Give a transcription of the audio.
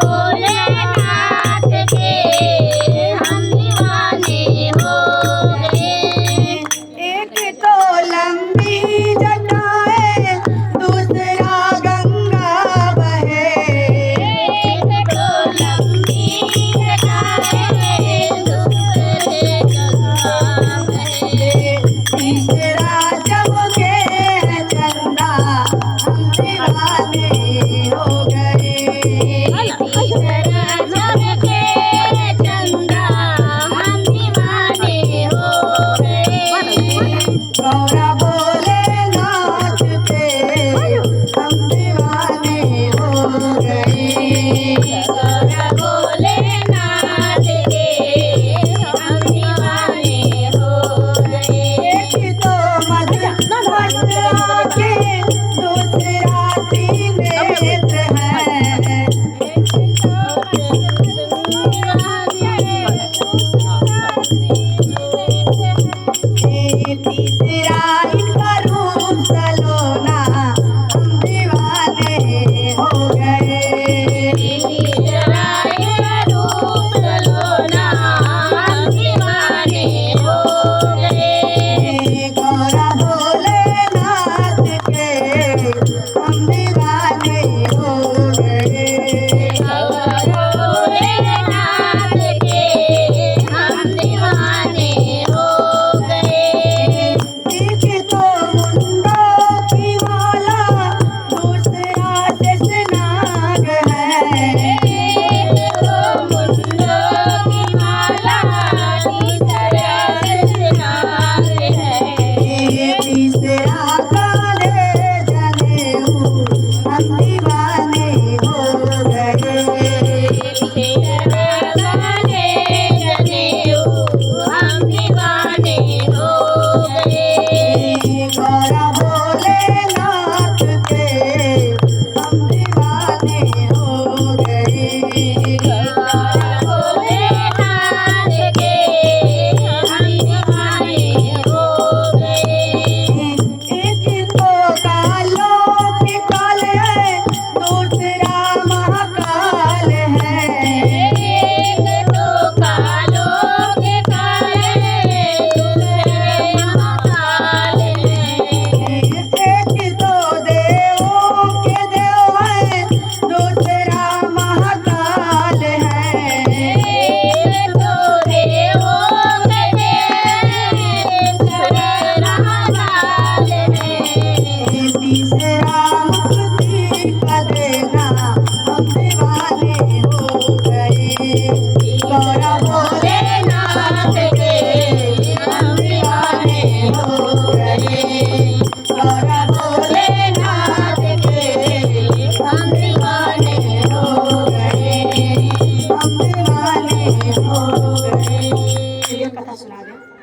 भोलेनाथ के हम दीवाने हो गए। एक तो लंबी जटाएं दूसरा गंगा बहे, एक तो लंबी जटाएं दूसरे गंगा बहे। तीसरा चमके चंदा हम दीवाने हो गए। तीसरा चमके चंदा हम दीवाने हो गए। गौरा भोलेनाथ के हम दीवाने हो गए। गौरा भोलेनाथ के हम दीवाने हो गए। एक तो मथुरा के दूसरा त्रिनेत्र है, तीसरा इनका रूप सलोना हम दीवाने हो गए। तीसरा रूप सलोना हम दीवाने हो गए। गौरा भोलेनाथ के हम दीवाने हो गए। गौरा भोलेनाथ के हम दीवाने हो गए। एक तो मुंडों की माला दूसरा शेषनाग है, एक तो मुंडों की माला तीसरा शेषनाग है। तीसरा काले जनेऊ हम दीवाने हो गए। तीसरा काले जनेऊ हम दीवाने हो गए। गौरा भोलेनाथ के हम दीवाने हो गए। गौरा भोलेनाथ के हम दीवाने हो गए। एक तो कालों के काल है दूसरा महाकाल है, एक तो कालों के काले दूसरे महाकाल हैं। एक तो देवों के देव है दूसरा महाकाल है। एक तो देवों के देव दूसरे महाकाल हैं। तीसरा मुक्ति का देना हम दीवाने हो गए। गौरा भोलेनाथ के हम दीवाने हो गए। गौरा भोलेनाथ के हम दीवाने हो गए। हम दीवाने हो गए। चलिए कथा सुना दे।